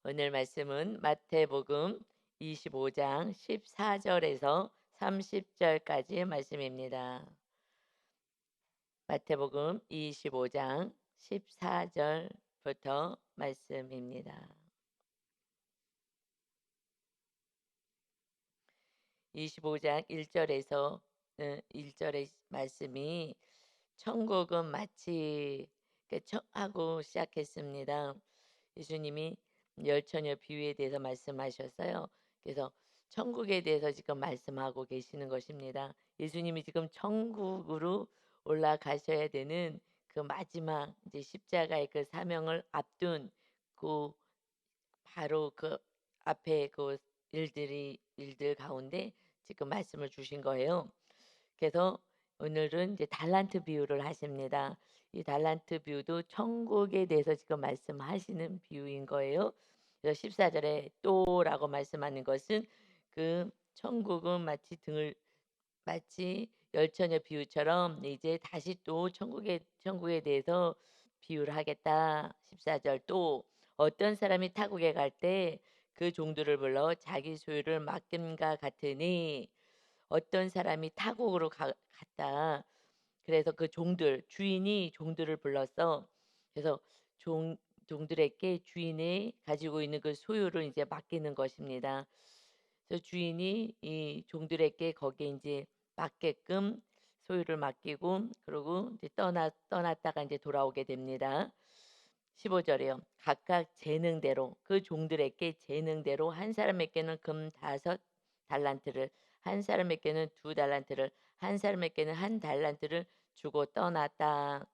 오늘 말씀은 마태복음 25장 14절에서 30절까지의 말씀입니다. 마태복음 25장 14절부터 말씀입니다. 25장 1절에서 1절의 말씀이 천국은 마치 하고 시작했습니다. 예수님이 열처녀 비유에 대해서 말씀하셨어요. 그래서 천국에 대해서 지금 말씀하고 계시는 것입니다. 예수님이 지금 천국으로 올라가셔야 되는 그 마지막 이제 십자가의 그 사명을 앞둔 그 바로 그 앞에 그 일들 가운데 지금 말씀을 주신 거예요. 그래서 오늘은 이제 달란트 비유를 하십니다. 이 달란트 비유도 천국에 대해서 지금 말씀하시는 비유인 거예요. 그래서 14절에 또라고 말씀하는 것은 그 천국은 마치 열처녀 비유처럼 이제 다시 또 천국에 대해서 비유를 하겠다. 14절 또 어떤 사람이 타국에 갈 때 그 종들을 불러 자기 소유를 맡김과 같으니 어떤 사람이 타국으로 갔다. 그래서 그 주인이 종들을 불렀어. 그래서 종들에게 주인이 가지고 있는 그 소유를 이제 맡기는 것입니다. 그래서 주인이 이 종들에게 거기에 이제 맞게끔 소유를 맡기고 그러고 이제 떠났다가 이제 돌아오게 됩니다. 15절이요. 각각 재능대로 그 종들에게 재능대로 한 사람에게는 금 5달란트를 한 사람에게는 2달란트를 한 사람에게는 1달란트를 주고 떠났다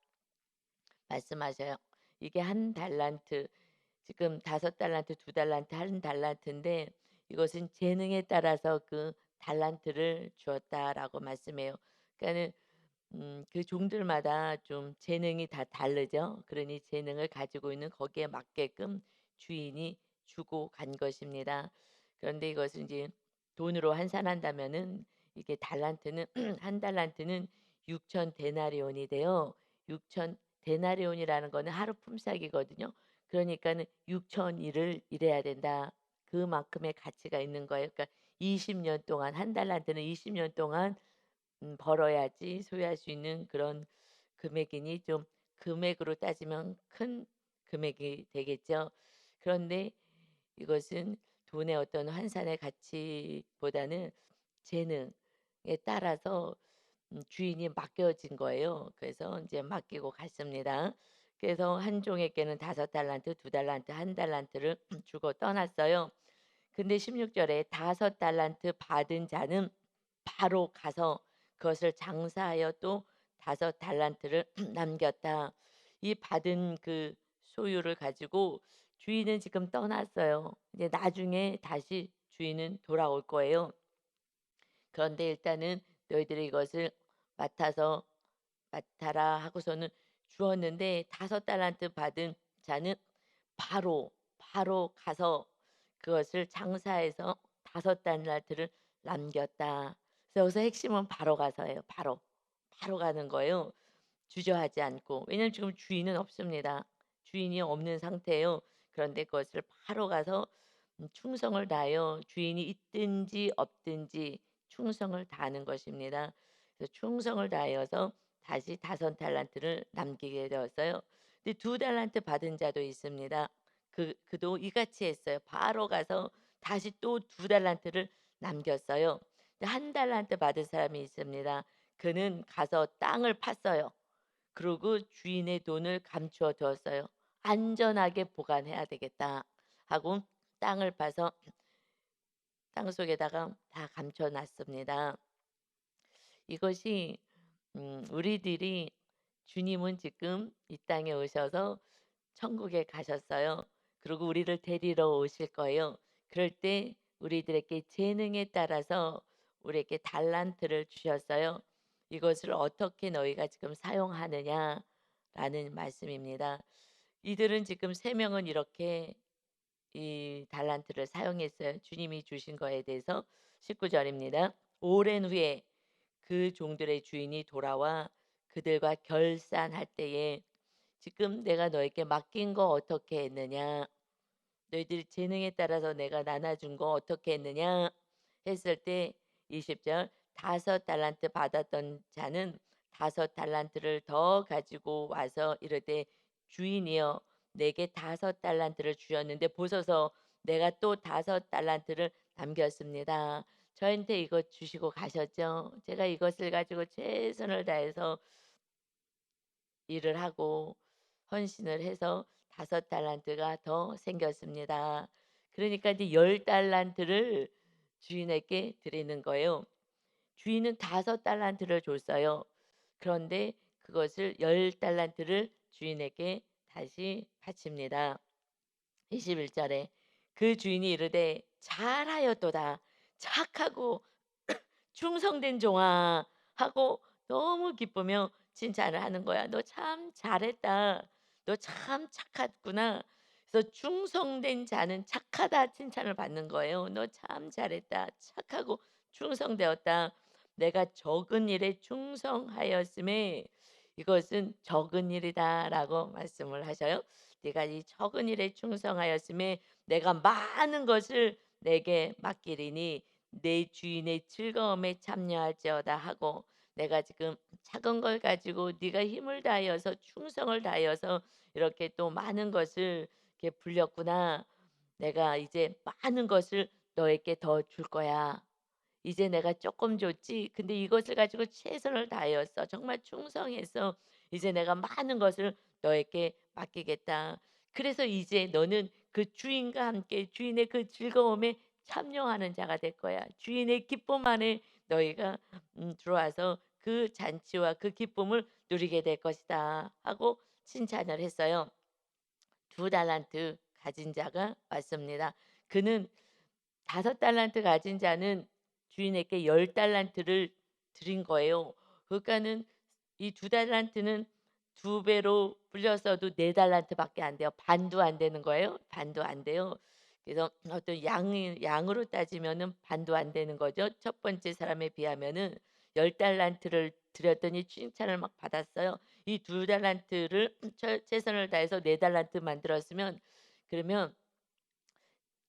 말씀하셔요. 이게 1달란트 지금 5달란트, 2달란트, 1달란트인데 이것은 재능에 따라서 그 달란트를 주었다라고 말씀해요. 그러니까는 그 종들마다 좀 재능이 다 다르죠. 그러니 재능을 가지고 있는 거기에 맞게끔 주인이 주고 간 것입니다. 그런데 이것은 이제 돈으로 환산한다면은 이게 달란트는 한 달란트는 6천 데나리온이 돼요. 6천 데나리온이라는 거는 하루 품삯이거든요. 그러니까는 6천 일을 일해야 된다. 그만큼의 가치가 있는 거예요. 그러니까 20년 동안 한 달란트는 20년 동안 벌어야지 소유할 수 있는 그런 금액이니 좀 금액으로 따지면 큰 금액이 되겠죠. 그런데 이것은 돈의 어떤 환산의 가치보다는 재능에 따라서 주인이 맡겨진 거예요. 그래서 이제 맡기고 갔습니다. 그래서 한 종에게는 5달란트, 2달란트, 1달란트를 주고 떠났어요. 근데 16절에 5달란트 받은 자는 바로 가서 그것을 장사하여 또 5달란트를 남겼다. 이 받은 그 소유를 가지고 주인은 지금 떠났어요. 이제 나중에 다시 주인은 돌아올 거예요. 그런데 일단은 너희들이 이것을 맡아서 맡아라 하고서는 주었는데 5달란트 받은 자는 바로 가서 그것을 장사해서 5달란트를 남겼다. 그래서 여기서 핵심은 바로 가서예요. 바로 가는 거예요. 주저하지 않고. 왜냐면 지금 주인은 없습니다. 주인이 없는 상태예요. 그런데 그것을 바로 가서 충성을 다하여 주인이 있든지 없든지 충성을 다하는 것입니다. 그래서 충성을 다하여서 다시 5달란트를 남기게 되었어요. 근데 2달란트 받은 자도 있습니다. 그도 이같이 했어요. 바로 가서 다시 또 2달란트를 남겼어요. 근데 1달란트 받은 사람이 있습니다. 그는 가서 땅을 팠어요. 그리고 주인의 돈을 감추어 두었어요. 안전하게 보관해야 되겠다 하고 땅을 파서 땅 속에다가 다 감춰 놨습니다. 이것이 우리들이 주님은 지금 이 땅에 오셔서 천국에 가셨어요. 그리고 우리를 데리러 오실 거예요. 그럴 때 우리들에게 재능에 따라서 우리에게 달란트를 주셨어요. 이것을 어떻게 너희가 지금 사용하느냐라는 말씀입니다. 이들은 지금 3명은 이렇게 이 달란트를 사용했어요. 주님이 주신 거에 대해서 19절입니다. 오랜 후에 그 종들의 주인이 돌아와 그들과 결산할 때에 지금 내가 너에게 맡긴 거 어떻게 했느냐? 너희들이 재능에 따라서 내가 나눠 준 거 어떻게 했느냐?" 했을 때 20절 "다섯 달란트 받았던 자는 다섯 달란트를 더 가지고 와서 이르되 주인이여 내게 다섯 달란트를 주셨는데 보소서 내가 또 다섯 달란트를 남겼습니다." 저한테 이것 주시고 가셨죠. 제가 이것을 가지고 최선을 다해서 일을 하고 헌신을 해서 다섯 달란트가 더 생겼습니다. 그러니까 이제 열 달란트를 주인에게 드리는 거예요. 주인은 다섯 달란트를 줬어요. 그런데 그것을 열 달란트를 주인에게 다시 바칩니다. 21 절에 그 주인이 이르되 "잘하였도다. 착하고 충성된 종아." 하고 너무 기쁘며 칭찬을 하는 거야. "너 참 잘했다. 너 참 착했구나." 그래서 충성된 자는 착하다 칭찬을 받는 거예요. "너 참 잘했다. 착하고 충성되었다. 내가 적은 일에 충성하였음에 이것은 적은 일이다."라고 말씀을 하셔요. "네가 이 적은 일에 충성하였음에 내가 많은 것을 내게 맡기리니 내 주인의 즐거움에 참여할지어다." 하고 "내가 지금 작은 걸 가지고 네가 힘을 다하여서 충성을 다하여서 이렇게 또 많은 것을 이렇게 불렸구나. 내가 이제 많은 것을 너에게 더 줄 거야. 이제 내가 조금 줬지. 근데 이것을 가지고 최선을 다하였어. 정말 충성해서 이제 내가 많은 것을 너에게 맡기겠다. 그래서 이제 너는 그 주인과 함께 주인의 그 즐거움에 참여하는 자가 될 거야. 주인의 기쁨 안에 너희가 들어와서 그 잔치와 그 기쁨을 누리게 될 것이다." 하고 칭찬을 했어요. 두 달란트 가진 자가 왔습니다. 그는 다섯 달란트 가진 자는 주인에게 열 달란트를 드린 거예요. 그러니까는 이 두 달란트는 두 배로 불렸어도 네 달란트밖에 안 돼요. 반도 안 되는 거예요. 반도 안 돼요. 그래서 어떤 양으로 따지면은 반도 안 되는 거죠. 첫 번째 사람에 비하면은 열 달란트를 드렸더니 칭찬을 막 받았어요. 이 두 달란트를 최선을 다해서 네 달란트 만들었으면 그러면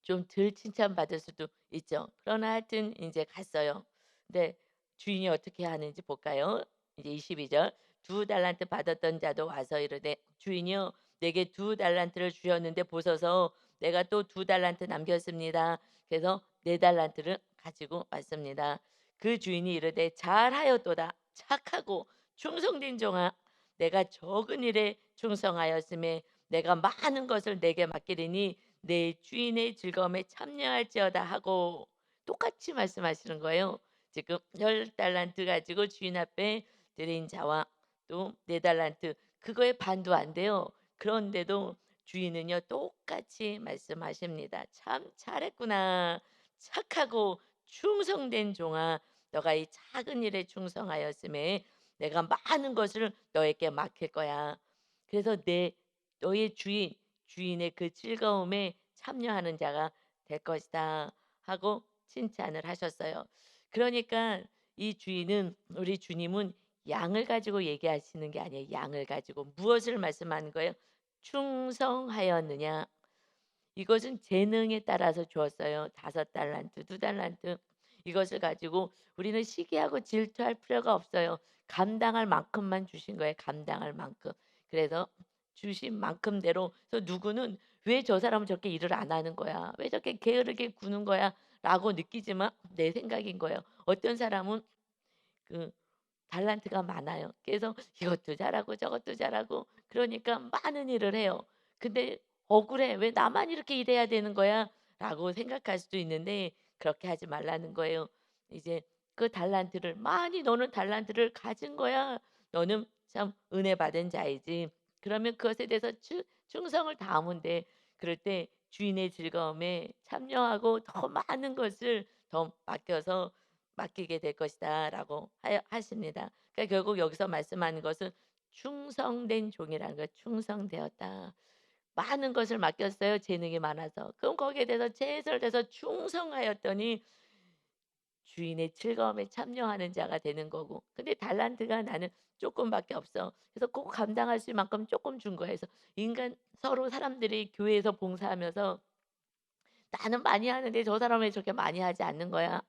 좀 덜 칭찬받을 수도 있죠. 그러나 하여튼 이제 갔어요. 근데 주인이 어떻게 하는지 볼까요? 이제 22 절. 두 달란트 받았던 자도 와서 이르되 주인이여 내게 두 달란트를 주셨는데 보소서 내가 또 두 달란트 남겼습니다. 그래서 네 달란트를 가지고 왔습니다. 그 주인이 이르되 잘하였도다. 착하고 충성된 종아 내가 적은 일에 충성하였음에 내가 많은 것을 내게 맡기리니 내 주인의 즐거움에 참여할지어다 하고 똑같이 말씀하시는 거예요. 지금 열 달란트 가지고 주인 앞에 드린 자와 또 네 달란트 그거의 반도 안 돼요. 그런데도 주인은요 똑같이 말씀하십니다. "참 잘했구나. 착하고 충성된 종아 너가 이 작은 일에 충성하였음에 내가 많은 것을 너에게 맡길 거야. 그래서 내 너의 주인의 그 즐거움에 참여하는 자가 될 것이다." 하고 칭찬을 하셨어요. 그러니까 이 주인은 우리 주님은 양을 가지고 얘기하시는 게 아니에요. 양을 가지고 무엇을 말씀하는 거예요? "충성하였느냐." 이것은 재능에 따라서 주었어요. 다섯 달란트, 두 달란트 이것을 가지고 우리는 시기하고 질투할 필요가 없어요. 감당할 만큼만 주신 거예요, 감당할 만큼. 그래서 주신 만큼대로 그래서 누구는 '왜 저 사람은 저렇게 일을 안 하는 거야? 왜 저렇게 게으르게 구는 거야?'라고 느끼지만 내 생각인 거예요. 어떤 사람은 그 달란트가 많아요. 그래서 이것도 잘하고 저것도 잘하고 그러니까 많은 일을 해요. 근데 억울해. '왜 나만 이렇게 일해야 되는 거야?'라고 생각할 수도 있는데 그렇게 하지 말라는 거예요. 이제 그 달란트를 많이 너는 달란트를 가진 거야. 너는 참 은혜 받은 자이지. 그러면 그것에 대해서 충성을 다하면 돼. 그럴 때 주인의 즐거움에 참여하고 더 많은 것을 더 맡기게 될 것이다라고 하십니다. 그러니까 결국 여기서 말씀하는 것은 충성된 종이라는 거예요. 충성되었다. 많은 것을 맡겼어요. 재능이 많아서. 그럼 거기에 대해서 최선을 다해서 충성하였더니 주인의 즐거움에 참여하는 자가 되는 거고. 근데 달란트가 나는 조금밖에 없어. 그래서 꼭 감당할 수 있을 만큼 조금 준 거예요. 그래서 인간 서로 사람들이 교회에서 봉사하면서 나는 많이 하는데 저 사람은 왜 저렇게 많이 하지 않는 거야?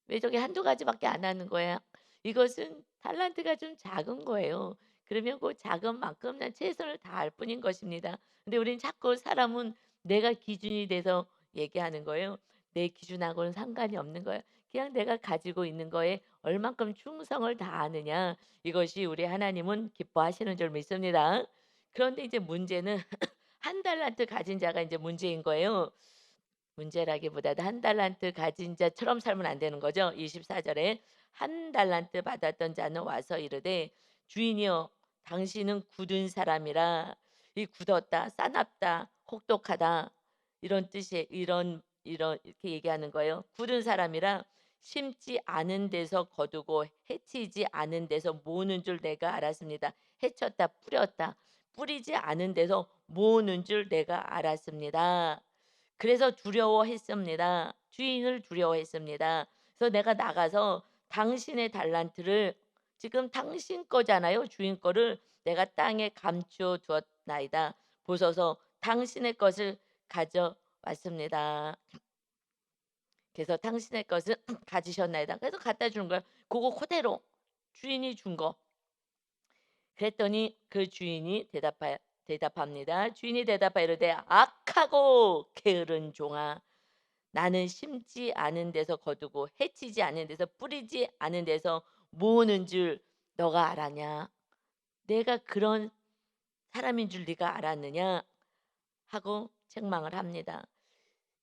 왜 저게 한두 가지밖에 안 하는 거야? 이것은 탤런트가 좀 작은 거예요. 그러면 그 작은 만큼 난 최선을 다할 뿐인 것입니다. 근데 우리는 자꾸 사람은 내가 기준이 돼서 얘기하는 거예요. 내 기준하고는 상관이 없는 거예요. 그냥 내가 가지고 있는 거에 얼만큼 충성을 다하느냐, 이것이 우리 하나님은 기뻐하시는 줄 믿습니다. 그런데 이제 문제는 한 달란트 가진 자가 이제 문제인 거예요. 문제라기보다도 한 달란트 가진 자처럼 살면 안 되는 거죠. 24 절에 한 달란트 받았던 자는 와서 이르되 주인이여 당신은 굳은 사람이라, 이 굳었다, 싸납다, 혹독하다, 이런 뜻이 이런 이렇게 얘기하는 거예요. 굳은 사람이라 심지 않은 데서 거두고 해치지 않은 데서 모으는 줄 내가 알았습니다. 해쳤다, 뿌렸다, 뿌리지 않은 데서 모으는 줄 내가 알았습니다. 그래서 두려워했습니다. 주인을 두려워했습니다. 그래서 내가 나가서 당신의 달란트를, 지금 당신 거잖아요. 주인 거를 내가 땅에 감추어 두었나이다. 보소서 당신의 것을 가져왔습니다. 그래서 당신의 것을 가지셨나이다. 그래서 갖다 주는 거야. 그거 그대로 주인이 준 거. 그랬더니 그 주인이 대답합니다. 주인이 대답하여 이르되 악하고 게으른 종아, 나는 심지 않은 데서 거두고 해치지 않은 데서 뿌리지 않은 데서 모으는 줄 너가 알았냐? 내가 그런 사람인 줄 네가 알았느냐? 하고 책망을 합니다.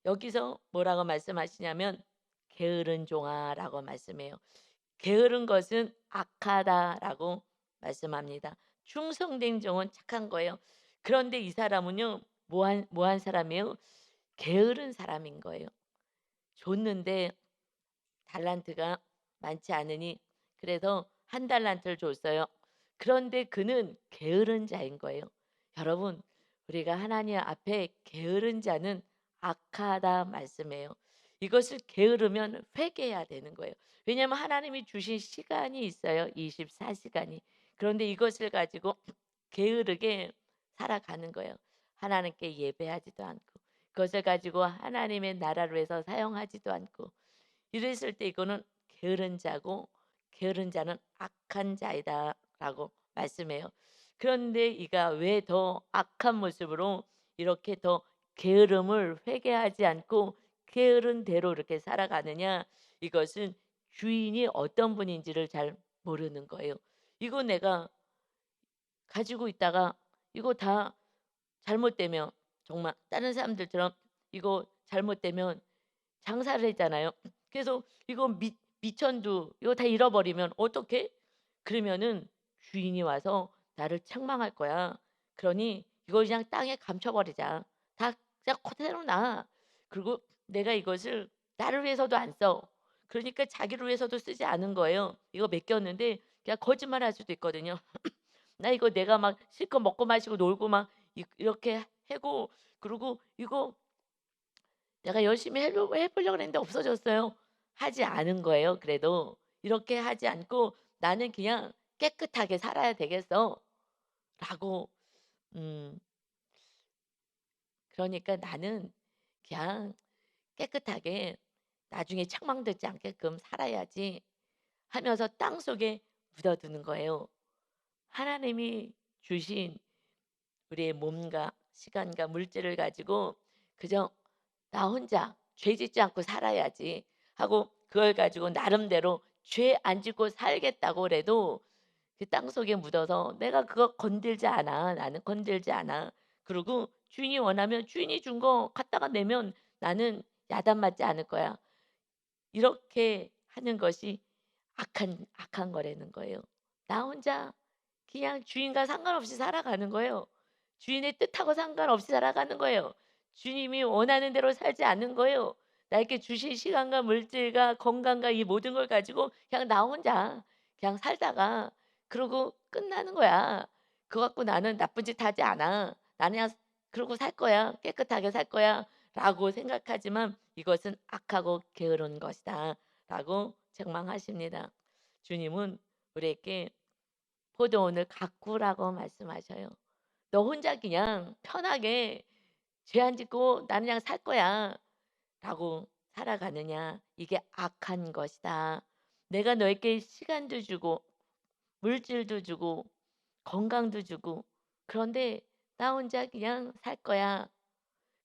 여기서 뭐라고 말씀하시냐면 게으른 종아라고 말씀해요. 게으른 것은 악하다라고 말씀합니다. 충성된 종은 착한 거예요. 그런데 이 사람은요, 뭐한 사람이에요? 게으른 사람인 거예요. 줬는데 달란트가 많지 않으니 그래서 한 달란트를 줬어요. 그런데 그는 게으른 자인 거예요. 여러분, 우리가 하나님 앞에 게으른 자는 악하다 말씀해요. 이것을 게으르면 회개해야 되는 거예요. 왜냐하면 하나님이 주신 시간이 있어요. 24시간이. 그런데 이것을 가지고 게으르게 살아가는 거예요. 하나님께 예배하지도 않고 그것을 가지고 하나님의 나라를 위해서 사용하지도 않고, 이랬을 때 이거는 게으른 자고 게으른 자는 악한 자이다라고 말씀해요. 그런데 이가 왜 더 악한 모습으로 이렇게 더 게으름을 회개하지 않고 게으른 대로 이렇게 살아가느냐? 이것은 주인이 어떤 분인지를 잘 모르는 거예요. 이거 내가 가지고 있다가 이거 다 잘못되면, 정말 다른 사람들처럼 이거 잘못되면 장사를 했잖아요. 그래서 이거 미천두 이거 다 잃어버리면 어떡해? 그러면은 주인이 와서 나를 책망할 거야. 그러니 이거 그냥 땅에 감춰 버리자. 다 그냥 그대로 놔. 그리고 내가 이것을 나를 위해서도 안 써. 그러니까 자기를 위해서도 쓰지 않은 거예요. 이거 맡겼는데 그냥 거짓말할 수도 있거든요. 나 이거 내가 막 실컷 먹고 마시고 놀고 막 이렇게 하고, 그리고 이거 내가 열심히 해 보려고 했는데 없어졌어요. 하지 않은 거예요 그래도. 이렇게 하지 않고 '나는 그냥 깨끗하게 살아야 되겠어.'라고, 음 그러니까 '나는 그냥 깨끗하게 나중에 책망받지 않게끔 살아야지.' 하면서 땅속에 묻어두는 거예요. 하나님이 주신 우리의 몸과 시간과 물질을 가지고 그저 '나 혼자 죄 짓지 않고 살아야지.' 하고 그걸 가지고 나름대로 죄 안 짓고 살겠다고 그래도 그 땅속에 묻어서 '내가 그거 건들지 않아. 나는 건들지 않아.' 그리고 주인이 원하면 주인이 준 거 갖다가 내면 '나는 야단 맞지 않을 거야.' 이렇게 하는 것이 악한 거라는 거예요. 나 혼자 그냥 주인과 상관없이 살아가는 거예요. 주인의 뜻하고 상관없이 살아가는 거예요. 주님이 원하는 대로 살지 않는 거예요. 나에게 주신 시간과 물질과 건강과 이 모든 걸 가지고 그냥 나 혼자 그냥 살다가 그러고 끝나는 거야. 그거 갖고 나는 나쁜 짓 하지 않아. 나는 그냥 그러고 살 거야. 깨끗하게 살 거야라고 생각하지만 이것은 악하고 게으른 것이다라고 책망하십니다. 주님은 우리에게 포도원을 가꾸라고 말씀하셔요. "너 혼자 그냥 편하게 죄 안 짓고 나는 그냥 살 거야. 라고 살아가느냐. 이게 악한 것이다. 내가 너에게 시간도 주고 물질도 주고 건강도 주고 그런데 나 혼자 그냥 살 거야.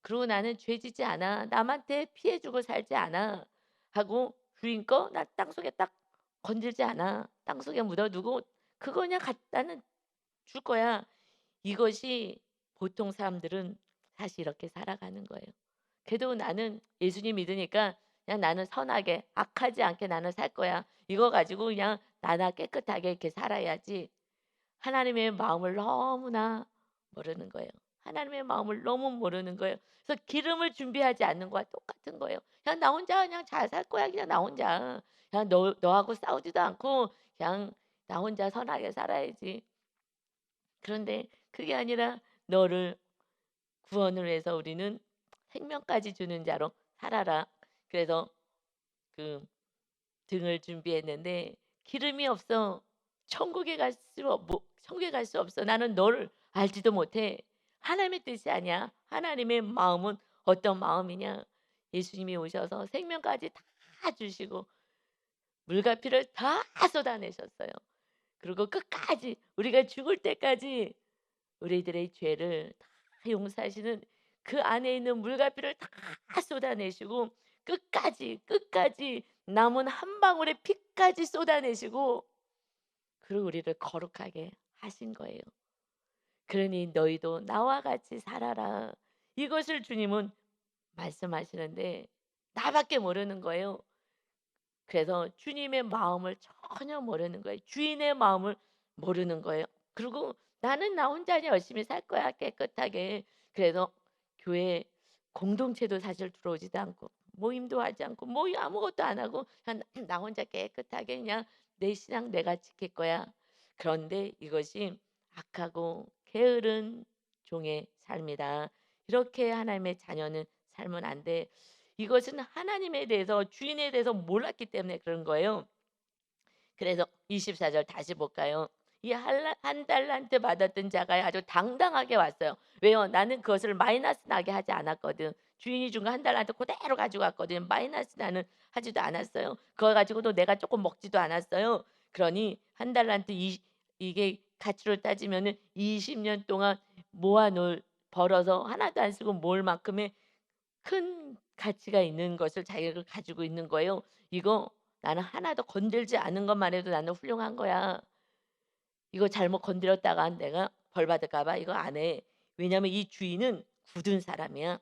그리고 나는 죄지지 않아. 남한테 피해 주고 살지 않아. 하고 주인 거 나 땅속에 딱 건들지 않아. 땅속에 묻어 두고 그거 그냥 갖다는 줄 거야. 이것이 보통 사람들은 사실 이렇게 살아가는 거예요. 그래도 나는 예수님 믿으니까 그냥 나는 선하게 악하지 않게 나는 살 거야. 이거 가지고 그냥 나나 깨끗하게 이렇게 살아야지. 하나님의 마음을 너무나 모르는 거예요. 하나님의 마음을 너무 모르는 거예요. 그래서 기름을 준비하지 않는 거와 똑같은 거예요. 그냥 나 혼자 그냥 잘 살 거야. 그냥 나 혼자. 그냥 너하고 싸우지도 않고 그냥 나 혼자 선하게 살아야지. 그런데 그게 아니라 너를 구원을 해서 우리는 생명까지 주는 자로 살아라. 그래서 그 등을 준비했는데 기름이 없어. 천국에 갈 수 없어. 나는 너를 알지도 못해. 하나님의 뜻이 아니야. 하나님의 마음은 어떤 마음이냐? 예수님이 오셔서 생명까지 다 주시고 물과 피를 다 쏟아내셨어요. 그리고 끝까지 우리가 죽을 때까지 우리들의 죄를 다 용서하시는 그 안에 있는 물과 피를 다 쏟아내시고 끝까지 남은 한 방울의 피까지 쏟아내시고 그리고 우리를 거룩하게 하신 거예요. 그러니 너희도 나와 같이 살아라. 이것을 주님은 말씀하시는데 나밖에 모르는 거예요. 그래서 주님의 마음을 전혀 모르는 거예요. 주인의 마음을 모르는 거예요. 그리고 나는 나 혼자 열심히 살 거야 깨끗하게. 그래서 교회 공동체도 사실 들어오지도 않고 모임도 하지 않고 모임 아무것도 안 하고 그냥 나 혼자 깨끗하게 그냥 내 신앙 내가 지킬 거야. 그런데 이것이 악하고 게으른 종의 삶이다. 이렇게 하나님의 자녀는 살면 안 돼. 이것은 하나님에 대해서 주인에 대해서 몰랐기 때문에 그런 거예요. 그래서 24절 다시 볼까요? 이 한 달란트 받았던 자가 아주 당당하게 왔어요. 왜요? 나는 그것을 마이너스 나게 하지 않았거든. 주인이 준 거 한 달란트 그대로 가지고 갔거든. 마이너스 나는 하지도 않았어요. 그거 가지고도 내가 조금 먹지도 않았어요. 그러니 한 달란트 이게 가치로 따지면은 20년 동안 모아놓을 벌어서 하나도 안 쓰고 모을 만큼의 큰 가치가 있는 것을 자기가 가지고 있는 거예요. 이거 나는 하나도 건들지 않은 것만 해도 나는 훌륭한 거야. 이거 잘못 건드렸다가 내가 벌 받을까 봐 이거 안 해. 왜냐하면 이 주인은 굳은 사람이야.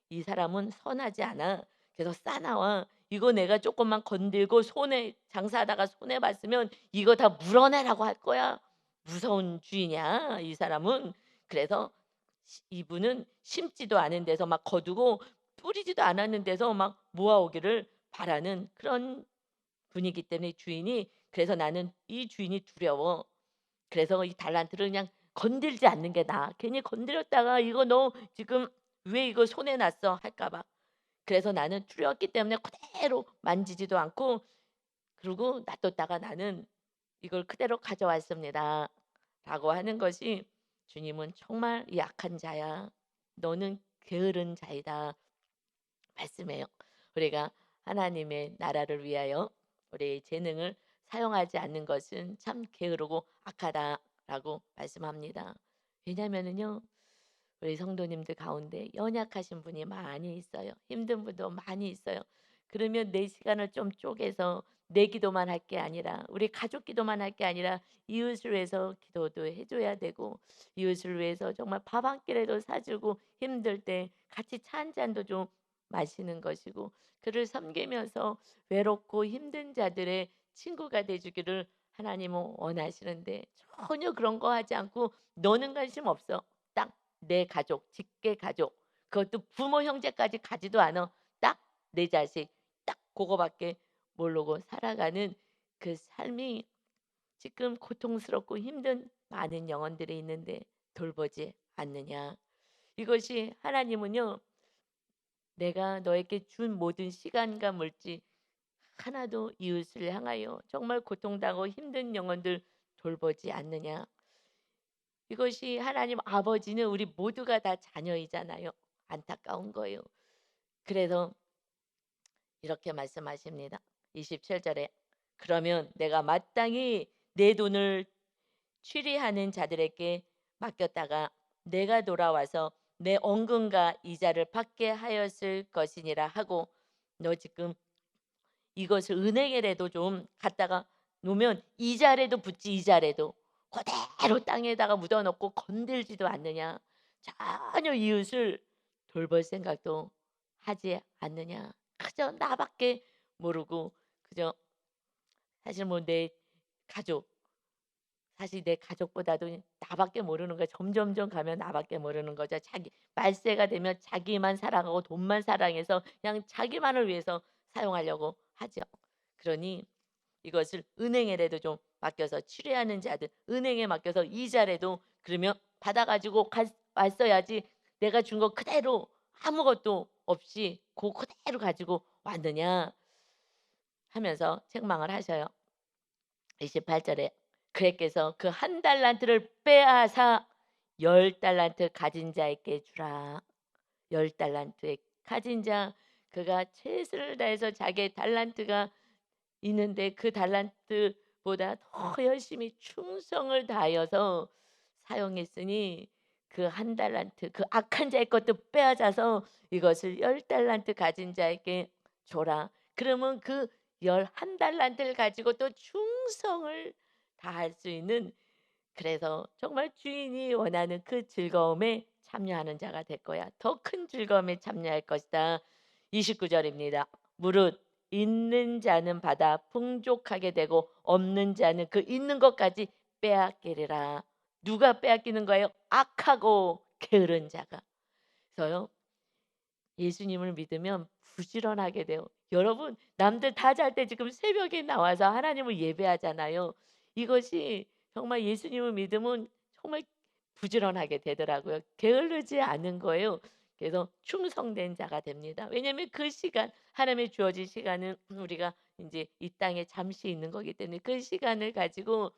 이 사람은 선하지 않아. 그래서 싸나와. 이거 내가 조금만 건들고 손에 장사하다가 손해 봤으면 이거 다 물어내라고 할 거야. 무서운 주인이야, 이 사람은. 그래서 이분은 심지도 않은 데서 막 거두고 뿌리지도 않았는 데서 막 모아오기를 바라는 그런 분이기 때문에 주인이 그래서 나는 이 주인이 두려워. 그래서 이 달란트를 그냥 건들지 않는 게 나아. 괜히 건드렸다가 "이거 너 지금 왜 이거 손해 났어?" 할까 봐. 그래서 나는 두려웠기 때문에 그대로 만지지도 않고 그러고 놔뒀다가 나는 "이걸 그대로 가져왔습니다." 라고 하는 것이 주님은 "정말 약한 자야. 너는 게으른 자이다." 말씀해요. 우리가 하나님의 나라를 위하여 우리의 재능을 사용하지 않는 것은 참 게으르고 악하다라고 말씀합니다. 왜냐면은요. 우리 성도님들 가운데 연약하신 분이 많이 있어요. 힘든 분도 많이 있어요. 그러면 내 시간을 좀 쪼개서 내 기도만 할 게 아니라 우리 가족 기도만 할 게 아니라 이웃을 위해서 기도도 해 줘야 되고 이웃을 위해서 정말 밥 한 끼라도 사 주고 힘들 때 같이 차 한 잔도 좀 마시는 것이고 그를 섬기면서 외롭고 힘든 자들의 친구가 돼 주기를 하나님은 원하시는데 전혀 그런 거 하지 않고 "너는 관심 없어." 딱 내 가족, 직계 가족 그것도 부모 형제까지 가지도 않아. 딱 내 자식 딱 고거밖에 모르고 살아가는 그 삶이 지금 고통스럽고 힘든 많은 영혼들이 있는데 돌보지 않느냐. 이것이 하나님은요. 내가 너에게 준 모든 시간과 물질 하나도 이웃을 향하여 정말 고통당하고 힘든 영혼들 돌보지 않느냐. 이것이 하나님 아버지는 우리 모두가 다 자녀이잖아요. 안타까운 거예요. 그래서 이렇게 말씀하십니다. 27절에 그러면 내가 마땅히 내 돈을 취리하는 자들에게 맡겼다가 내가 돌아와서 내 원금과 이자를 받게 하였을 것이니라 하고, 너 지금 이것을 은행에라도 좀 갖다가 놓으면 이자라도 붙지, 이자라도 그대로 땅에다가 묻어놓고 건들지도 않느냐, 전혀 이웃을 돌볼 생각도 하지 않느냐, 그저 나밖에 모르고, 그저 사실 뭐 내 가족, 사실 내 가족보다도 나밖에 모르는 거야. 점점점 가면 나밖에 모르는 거죠. 자기 말세가 되면 자기만 살아가고 돈만 사랑해서 그냥 자기만을 위해서 사용하려고 하죠. 그러니 이것을 은행에라도 좀 맡겨서 취리하는 자들, 은행에 맡겨서 이자라도 그러면 받아 가지고 왔어야지, 내가 준 거 그대로 아무것도 없이 그대로 가지고 왔느냐 하면서 책망을 하셔요. 28절에 그에게서 그 한 달란트를 빼앗아 10달란트 가진 자에게 주라. 10달란트의 가진 자, 그가 최선을 다해서 자기의 달란트가 있는데 그 달란트보다 더 열심히 충성을 다하여서 사용했으니 그 한 달란트, 그 악한 자의 것도 빼앗아서 이것을 10달란트 가진 자에게 줘라. 그러면 그 11달란트를 가지고 또 충성을 다할 수 있는, 그래서 정말 주인이 원하는 그 즐거움에 참여하는 자가 될 거야. 더 큰 즐거움에 참여할 것이다. 29절입니다. 무릇 있는 자는 받아 풍족하게 되고 없는 자는 그 있는 것까지 빼앗기리라. 누가 빼앗기는 거예요? 악하고 게으른 자가. 그래서요, 예수님을 믿으면 부지런하게 돼요. 여러분, 남들 다 잘 때 지금 새벽에 나와서 하나님을 예배하잖아요. 이것이 정말 예수님을 믿으면 정말 부지런하게 되더라고요. 게으르지 않은 거예요. 그래서 충성된 자가 됩니다. 왜냐하면 그 시간, 하나님의 주어진 시간은 우리가 이제 이 땅에 잠시 있는 거기 때문에 그 시간을 가지고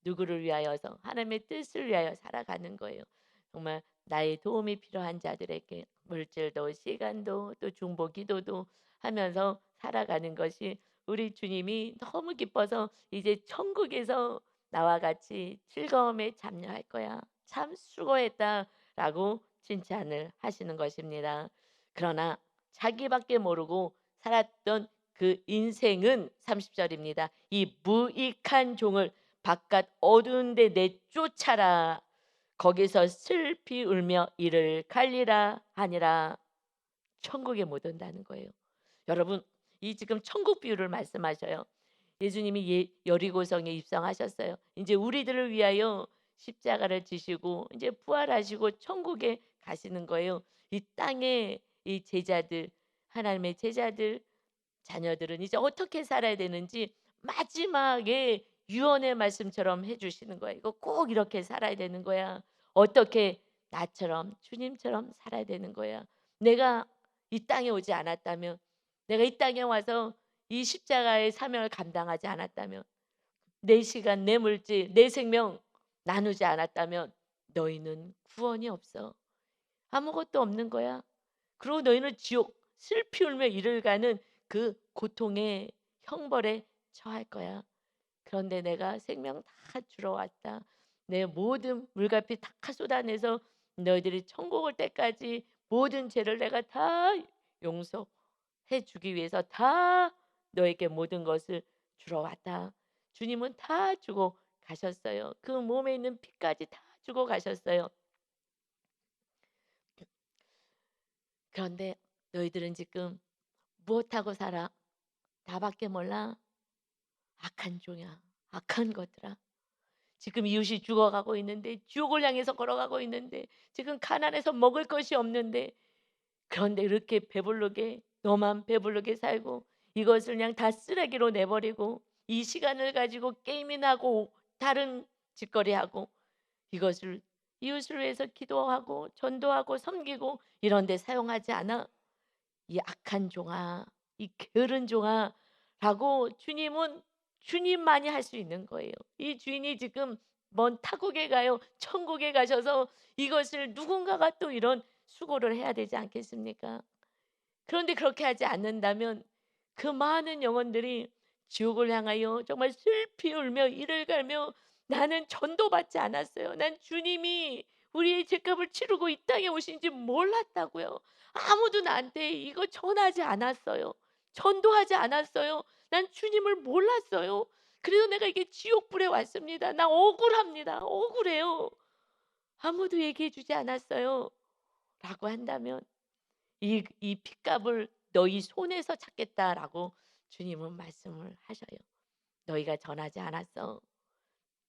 누구를 위하여서 하나님의 뜻을 위하여 살아가는 거예요. 정말 나의 도움이 필요한 자들에게 물질도 시간도 또 중보 기도도 하면서 살아가는 것이 우리 주님이 너무 기뻐서 이제 천국에서 나와 같이 즐거움에 참여할 거야. 참 수고했다라고 칭찬을 하시는 것입니다. 그러나 자기밖에 모르고 살았던 그 인생은 30절입니다. 이 무익한 종을 바깥 어두운 데 내쫓아라. 거기서 슬피 울며 이를 갈리라 하니라. 천국에 못 온다는 거예요. 여러분, 이 지금 천국 비유를 말씀하셔요. 예수님이 여리고성에 입성하셨어요. 이제 우리들을 위하여 십자가를 지시고 이제 부활하시고 천국에 가시는 거예요. 이 땅에 이 제자들, 하나님의 제자들, 자녀들은 이제 어떻게 살아야 되는지 마지막에 유언의 말씀처럼 해 주시는 거야. 이거 꼭 이렇게 살아야 되는 거야. 어떻게 나처럼 주님처럼 살아야 되는 거야. 내가 이 땅에 오지 않았다면, 내가 이 땅에 와서 이 십자가의 사명을 감당하지 않았다면, 내 시간, 내 물질, 내 생명 나누지 않았다면 너희는 구원이 없어. 아무것도 없는 거야. 그리고 너희는 지옥 슬피 울며 이를 가는 그 고통의 형벌에 처할 거야. 그런데 내가 생명 다 주러 왔다. 내 모든 물갈피 다 쏟아내서 너희들이 천국 올 때까지 모든 죄를 내가 다 용서해 주기 위해서 다 너에게 모든 것을 주러 왔다. 주님은 다 주고 가셨어요. 그 몸에 있는 피까지 다 주고 가셨어요. 그런데 너희들은 지금 무엇하고 살아? 나밖에 몰라? 악한 종이야. 악한 것들아. 지금 이웃이 죽어가고 있는데, 지옥을 향해서 걸어가고 있는데, 지금 가난해서 먹을 것이 없는데, 그런데 이렇게 배부르게, 너만 배부르게 살고 이것을 그냥 다 쓰레기로 내버리고 이 시간을 가지고 게임이나 하고 다른 짓거리하고 이것을 이웃을 위해서 기도하고 전도하고 섬기고 이런 데 사용하지 않아? 이 악한 종아, 이 게으른 종아라고 주님은, 주님만이 할 수 있는 거예요. 이 주인이 지금 먼 타국에 가요. 천국에 가셔서 이것을 누군가가 또 이런 수고를 해야 되지 않겠습니까? 그런데 그렇게 하지 않는다면 그 많은 영혼들이 지옥을 향하여 정말 슬피 울며 이를 갈며 나는 전도받지 않았어요. 난 주님이 우리의 죄값을 치르고 이 땅에 오신지 몰랐다고요. 아무도 나한테 이거 전하지 않았어요. 전도하지 않았어요. 난 주님을 몰랐어요. 그래서 내가 이게 지옥불에 왔습니다. 나 억울합니다. 억울해요. 아무도 얘기해 주지 않았어요. 라고 한다면 이 핏값을 너희 손에서 찾겠다라고 주님은 말씀을 하셔요. 너희가 전하지 않았어.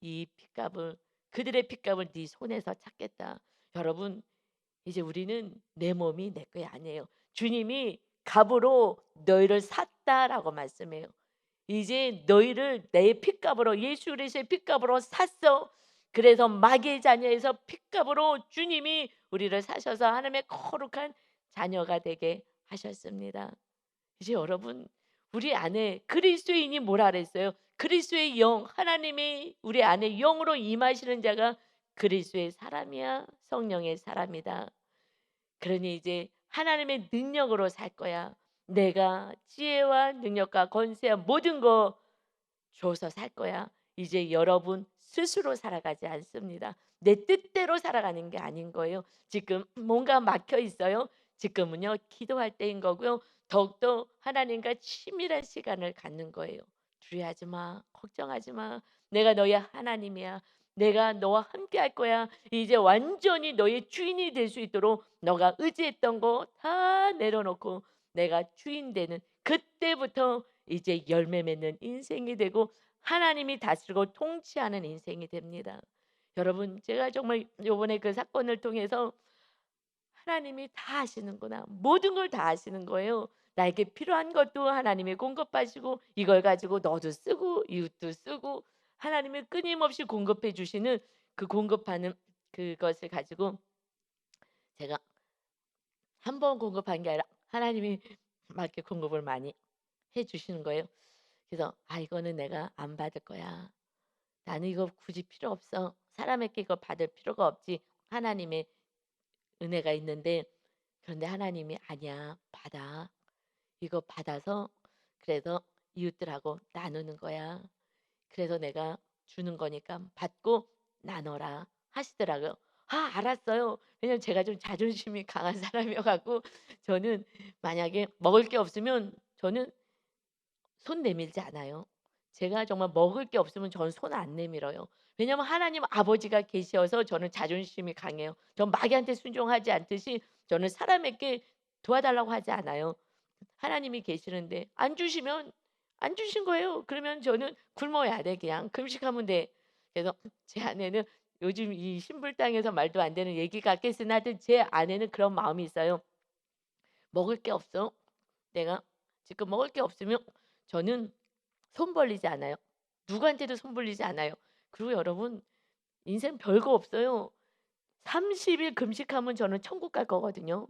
이 핏값을 그들의 핏값을 네 손에서 찾겠다. 여러분 이제 우리는 내 몸이 내 게 아니에요. 주님이 값으로 너희를 샀다라고 말씀해요. 이제 너희를 내 핏값으로 예수 그리스도의 핏값으로 샀어. 그래서 마귀의 자녀에서 핏값으로 주님이 우리를 사셔서 하나님의 거룩한 자녀가 되게 하셨습니다. 이제 여러분 우리 안에 그리스도인이 뭐라 그랬어요? 그리스도의 영 하나님이 우리 안에 영으로 임하시는 자가 그리스도의 사람이야 성령의 사람이다. 그러니 이제 하나님의 능력으로 살 거야. 내가 지혜와 능력과 권세와 모든 거 줘서 살 거야. 이제 여러분 스스로 살아가지 않습니다. 내 뜻대로 살아가는 게 아닌 거예요. 지금 뭔가 막혀 있어요. 지금은요 기도할 때인 거고요. 더욱더 하나님과 치밀한 시간을 갖는 거예요. 두려워하지 마. 걱정하지 마. 내가 너의 하나님이야. 내가 너와 함께 할 거야. 이제 완전히 너의 주인이 될 수 있도록 너가 의지했던 거 다 내려놓고 내가 주인 되는 그때부터 이제 열매 맺는 인생이 되고 하나님이 다스리고 통치하는 인생이 됩니다. 여러분 제가 정말 요번에 그 사건을 통해서 하나님이 다 하시는구나. 모든 걸 다 하시는 거예요. 나에게 필요한 것도 하나님이 공급하시고 이걸 가지고 너도 쓰고 이웃도 쓰고 하나님이 끊임없이 공급해 주시는 그 공급하는 그것을 가지고 제가 한 번 공급한 게 아니라 하나님이 막 이렇게 공급을 많이 해 주시는 거예요. 그래서 아 이거는 내가 안 받을 거야. 나는 이거 굳이 필요 없어. 사람에게 이거 받을 필요가 없지. 하나님의 은혜가 있는데 그런데 하나님이 아니야. 받아. 이거 받아서 그래서 이웃들하고 나누는 거야. 그래서 내가 주는 거니까 받고 나눠라 하시더라고요. 아 알았어요. 왜냐면 제가 좀 자존심이 강한 사람이어 갖고 저는 만약에 먹을 게 없으면 저는 손 내밀지 않아요. 제가 정말 먹을 게 없으면 저는 손 안 내밀어요. 왜냐하면 하나님 아버지가 계셔서 저는 자존심이 강해요. 전 마귀한테 순종하지 않듯이 저는 사람에게 도와달라고 하지 않아요. 하나님이 계시는데 안 주시면 안 주신 거예요. 그러면 저는 굶어야 돼. 그냥 금식하면 돼. 그래서 제 아내는 요즘 이 신불당에서 말도 안 되는 얘기 같겠으나 하여튼 제 아내는 그런 마음이 있어요. 먹을 게 없어. 내가 지금 먹을 게 없으면 저는 손 벌리지 않아요. 누구한테도 손 벌리지 않아요. 그리고 여러분 인생 별거 없어요. 30일 금식하면 저는 천국 갈 거거든요.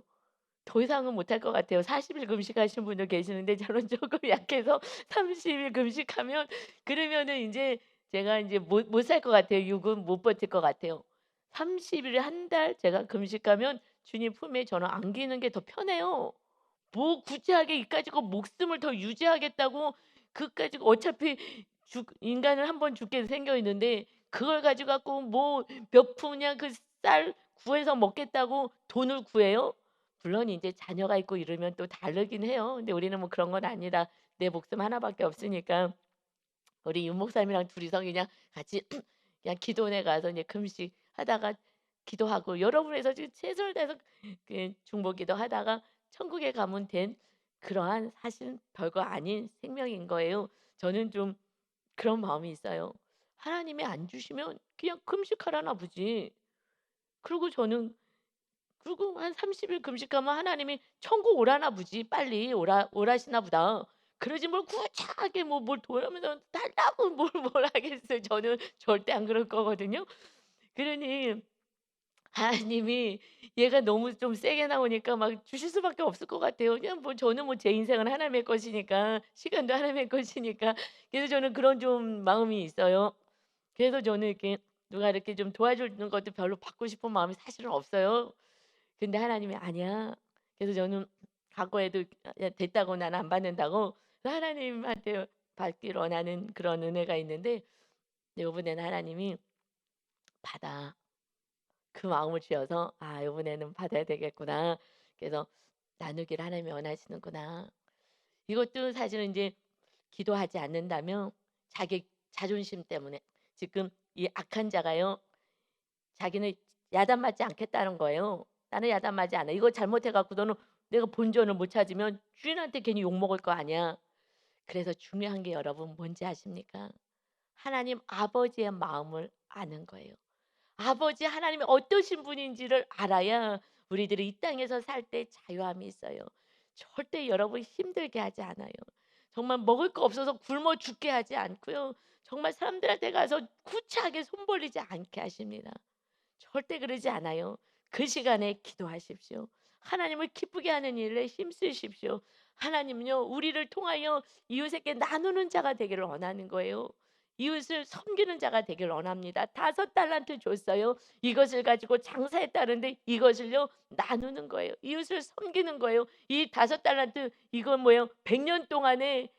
더 이상은 못할 것 같아요. 40일 금식하신 분도 계시는데 저는 조금 약해서 30일 금식하면 그러면은 인제 제가 인제 못 살 것 같아요. 육은 못 버틸 것 같아요. 30일 한 달 제가 금식하면 주님 품에 저는 안기는 게 더 편해요. 뭐 구체하게 이 가지고 목숨을 더 유지하겠다고 그까지 어차피 죽 인간을 한 번 죽게 생겨 있는데 그걸 가지고 갖고 뭐 몇 푼이야 그 쌀 구해서 먹겠다고 돈을 구해요? 물론 인제 자녀가 있고 이러면 또 다르긴 해요. 근데 우리는 뭐 그런 건 아니라 내 목숨 하나밖에 없으니까 우리 윤 목사님이랑 둘이서 그냥 같이 그냥 기도원에 가서 이제 금식하다가 기도하고 여러분에서 지금 최선을 다해서 그 중보기도 하다가 천국에 가면 된 그러한 사실은 별거 아닌 생명인 거예요. 저는 좀 그런 마음이 있어요. 하나님이 안 주시면 그냥 금식하라나 보지. 그리고 저는 그리고 한 30일 금식하면 하나님이 천국 오라나 보지. 빨리 오라시나 보다. 그러지 뭘 구차하게 뭐 뭘 돌아오면서 달라고 뭘 하겠어요. 저는 절대 안 그럴 거거든요. 그러니 하나님이 얘가 너무 좀 세게 나오니까 막 주실 수밖에 없을 것 같아요. 그냥 뭐 저는 뭐 제 인생은 하나님의 것이니까 시간도 하나님의 것이니까 그래서 저는 그런 좀 마음이 있어요. 그래서 저는 이렇게 누가 이렇게 좀 도와주는 것도 별로 받고 싶은 마음이 사실은 없어요. 근데 하나님이 "아니야." 그래서 저는 과거에도 "야 됐다고 나는 안 받는다."고 하나님한테 받길 원하는 그런 은혜가 있는데 요번에는 하나님이 받아. 그 마음을 주셔서 '아 요번에는 받아야 되겠구나.' 그래서 나누기를 하나님이 원하시는구나. 이것도 사실은 이제 기도하지 않는다면 자기 자존심 때문에 지금 이 악한 자가요. 자기는 야단맞지 않겠다는 거예요. "나는 야단맞지 않아. 이거 잘못해 갖고 너는 내가 본전을 못 찾으면 주인한테 괜히 욕먹을 거 아니야." 그래서 중요한 게 여러분 뭔지 아십니까? 하나님 아버지의 마음을 아는 거예요. 아버지 하나님이 어떠신 분인지를 알아야 우리들이 이 땅에서 살 때 자유함이 있어요. 절대 여러분 힘들게 하지 않아요. 정말 먹을 거 없어서 굶어 죽게 하지 않고요. 정말 사람들한테 가서 구차하게 손 벌리지 않게 하십니다. 절대 그러지 않아요. 그 시간에 기도하십시오. 하나님을 기쁘게 하는 일에 힘쓰십시오. 하나님은요, 우리를 통하여 이웃에게 나누는 자가 되기를 원하는 거예요. 이웃을 섬기는 자가 되기를 원합니다. 5달란트 줬어요. 이것을 가지고 장사했다는데 이것을요 나누는 거예요. 이웃을 섬기는 거예요. 이 5달란트 이건 뭐예요? 100년 동안에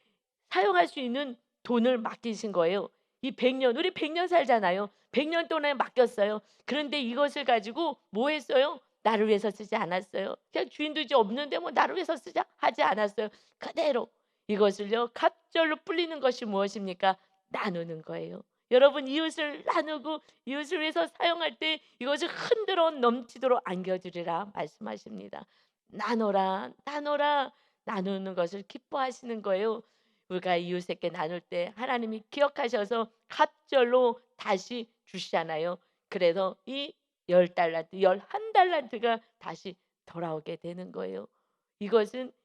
사용할 수 있는 돈을 맡기신 거예요. 이 100년 우리 100년 살잖아요. 100년 동안에 맡겼어요. 그런데 이것을 가지고 뭐 했어요? 나를 위해서 쓰지 않았어요. 그냥 주인도 이제 없는데 뭐 나를 위해서 쓰자 하지 않았어요. 그대로 이것을요 갑절로 불리는 것이 무엇입니까? 나누는 거예요. 여러분 이웃을 나누고 이웃을 위해서 사용할 때 이것을 흔들어 넘치도록 안겨주리라 말씀하십니다. 나눠라 나눠라 나누는 것을 기뻐하시는 거예요. 우리가 이웃에게 나눌 때 하나님이 기억하셔서 갑절로 다시 주시잖아요. 그래서 이 10달란트, 11달란트가 다시 돌아오게 되는 거예요.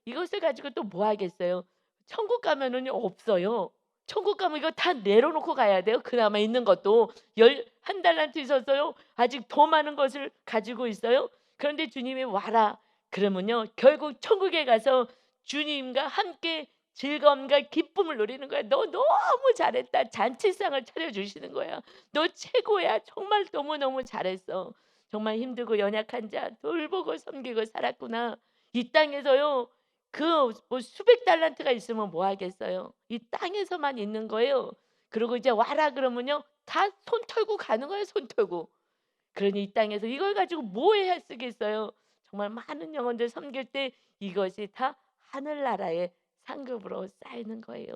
이것을 가지고 또 뭐 하겠어요? 천국 가면은요 없어요. 천국 가면 이거 다 내려놓고 가야 돼요. 그나마 있는 것도 11달란트 있었어요. 아직 더 많은 것을 가지고 있어요. 그런데 주님이 와라. 그러면요 결국 천국에 가서 주님과 함께 즐거움과 기쁨을 누리는 거야. "너 너무 잘했다." 잔치상을 차려 주시는 거야. "너 최고야. 정말 너무너무 잘했어. 정말 힘들고 연약한 자 돌보고 섬기고 살았구나." 이 땅에서요. 그 뭐 수백 달란트가 있으면 뭐 하겠어요. 이 땅에서만 있는 거예요. 그리고 이제 "와라." 그러면요. 다 손 털고 가는 거예요, 손 털고. 그러니 이 땅에서 이걸 가지고 뭐 해야 쓰겠어요. 정말 많은 영혼들 섬길 때 이것이 다 하늘나라의 상급으로 쌓이는 거예요.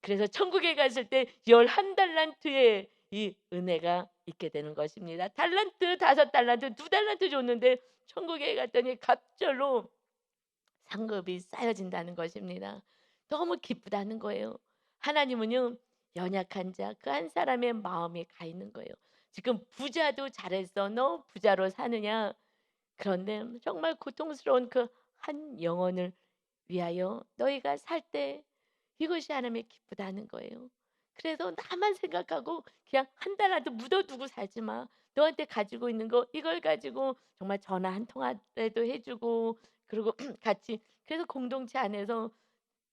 그래서 천국에 갔을 때 11달란트의 이 은혜가 있게 되는 것입니다. 달란트 5달란트 2달란트 줬는데 천국에 갔더니 갑절로 상급이 쌓여진다는 것입니다. 너무 기쁘다는 거예요. 하나님은요 연약한 자 그 한 사람의 마음에 가 있는 거예요. 지금 부자도 잘했어. 너 부자로 사느냐? 그런데 정말 고통스러운 그 한 영혼을 위하여 너희가 살 때 이것이 하나님의 기쁘다는 거예요. 그래서 나만 생각하고 그냥 한 달라도 묻어두고 살지 마. 너한테 가지고 있는 거 이걸 가지고 정말 전화 한 통화라도 해주고 그리고 같이 그래서 공동체 안에서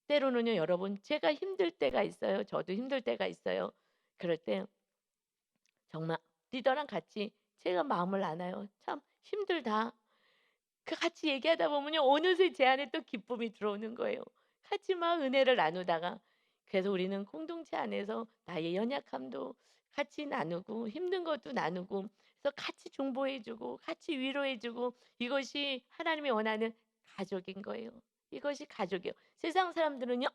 때로는요 여러분 제가 힘들 때가 있어요. 저도 힘들 때가 있어요. 그럴 때 정말 리더랑 같이 제가 마음을 나눠요. "참 힘들다." 그 같이 얘기하다 보면요. 어느새 제 안에 또 기쁨이 들어오는 거예요. 같이 막 은혜를 나누다가 그래서 우리는 공동체 안에서 나의 연약함도 같이 나누고 힘든 것도 나누고 그래서 같이 중보해 주고 같이 위로해 주고 이것이 하나님이 원하는 가족인 거예요. 이것이 가족이에요. 세상 사람들은요.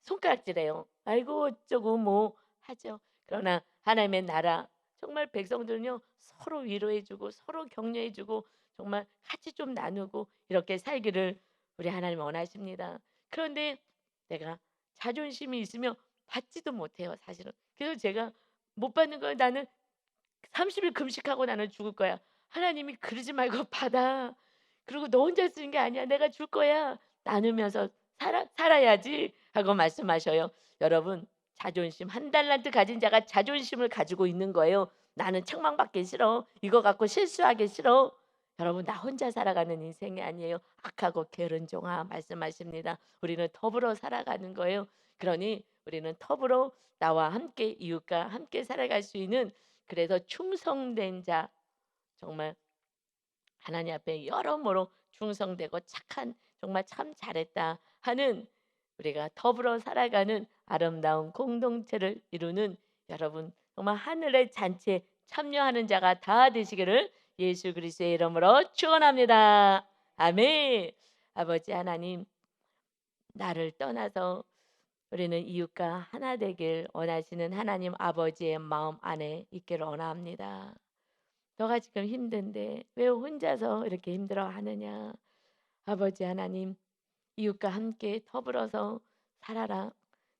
손가락질해요. 아이고 어쩌고 뭐 하죠. 그러나 하나님의 나라 정말 백성들은요. 서로 위로해 주고 서로 격려해 주고 정말 같이 좀 나누고 이렇게 살기를 우리 하나님 원하십니다. 그런데 내가 자존심이 있으면 받지도 못해요, 사실은. 그래서 제가 못 받는 거예요. 나는 30일 금식하고 나는 죽을 거야. 하나님이 그러지 말고 받아. 그리고 너 혼자 쓰는 게 아니야. 내가 줄 거야. 나누면서 살아야지 하고 말씀하셔요. 여러분, 자존심 한 달란트 가진 자가 자존심을 가지고 있는 거예요. 나는 책망받기 싫어. 이거 갖고 실수하기 싫어. 여러분, 나 혼자 살아가는 인생이 아니에요. 악하고 게으른 종아 말씀하십니다. 우리는 더불어 살아가는 거예요. 그러니 우리는 더불어 나와 함께 이웃과 함께 살아갈 수 있는 그래서 충성된 자 정말 하나님 앞에 여러모로 충성되고 착한 정말 참 잘했다 하는 우리가 더불어 살아가는 아름다운 공동체를 이루는 여러분 정말 하늘의 잔치에 참여하는 자가 다 되시기를 예수 그리스도의 이름으로 축원합니다. 아멘. 아버지 하나님, 나를 떠나서 우리는 이웃과 하나 되길 원하시는 하나님 아버지의 마음 안에 있기를 원합니다. 너가 지금 힘든데 왜 혼자서 이렇게 힘들어하느냐. 아버지 하나님, 이웃과 함께 더불어서 살아라.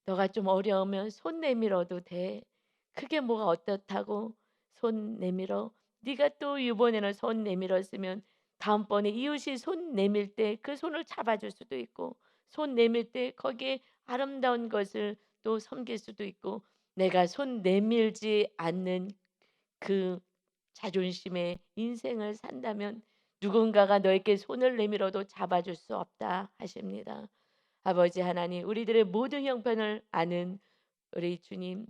너가 좀 어려우면 손 내밀어도 돼. 그게 뭐가 어떻다고 손 내밀어. 네가 또 이번에는 손 내밀었으면 다음번에 이웃이 손 내밀 때 그 손을 잡아줄 수도 있고 손 내밀 때 거기에 아름다운 것을 또 섬길 수도 있고 내가 손 내밀지 않는 그 자존심의 인생을 산다면 누군가가 너에게 손을 내밀어도 잡아줄 수 없다 하십니다. 아버지 하나님, 우리들의 모든 형편을 아는 우리 주님,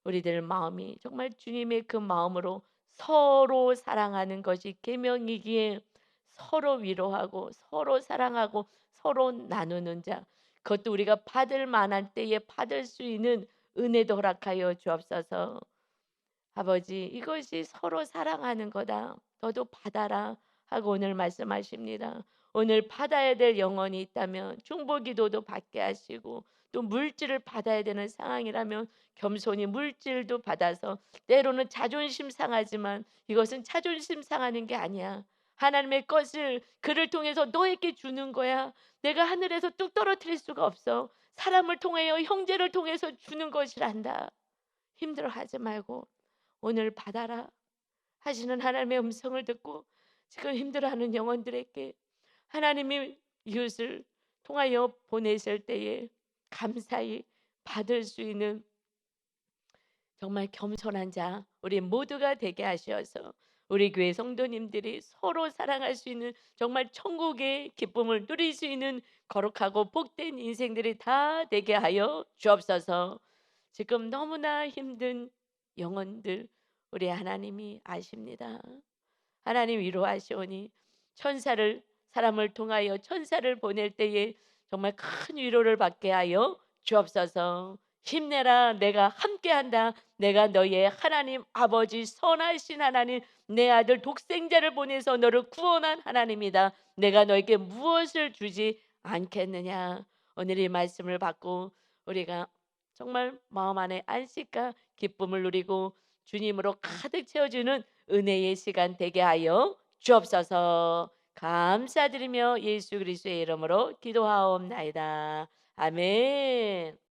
우리들 마음이 정말 주님의 그 마음으로 서로 사랑하는 것이 계명이기에 서로 위로하고 서로 사랑하고 서로 나누는 자, 그것도 우리가 받을 만한 때에 받을 수 있는 은혜도 허락하여 주옵소서. 아버지, 이것이 서로 사랑하는 거다. 너도 받아라 하고 오늘 말씀하십니다. 오늘 받아야 될 영혼이 있다면 중보기도도 받게 하시고 또 물질을 받아야 되는 상황이라면 겸손히 물질도 받아서 때로는 자존심 상하지만 이것은 자존심 상하는 게 아니야. 하나님의 것을 그를 통해서 너에게 주는 거야. 내가 하늘에서 뚝 떨어뜨릴 수가 없어. 사람을 통하여 형제를 통해서 주는 것이란다. 힘들어하지 말고 오늘 받아라 하시는 하나님의 음성을 듣고 지금 힘들어하는 영혼들에게 하나님이 이웃을 통하여 보내실 때에 감사히 받을 수 있는 정말 겸손한 자 우리 모두가 되게 하셔서 우리 교회 성도님들이 서로 사랑할 수 있는 정말 천국의 기쁨을 누릴 수 있는 거룩하고 복된 인생들이 다 되게 하여 주옵소서. 지금 너무나 힘든 영혼들 우리 하나님이 아십니다. 하나님 위로하시오니 천사를 사람을 통하여 천사를 보낼 때에 정말 큰 위로를 받게 하여 주옵소서. 힘내라, 내가 함께한다. 내가 너의 하나님 아버지 선하신 하나님, 내 아들 독생자를 보내서 너를 구원한 하나님이다. 내가 너에게 무엇을 주지 않겠느냐. 오늘 이 말씀을 받고 우리가 정말 마음 안에 안식과 기쁨을 누리고 주님으로 가득 채워주는 은혜의 시간 되게 하여 주옵소서. 감사드리며 예수 그리스도의 이름으로 기도하옵나이다. 아멘.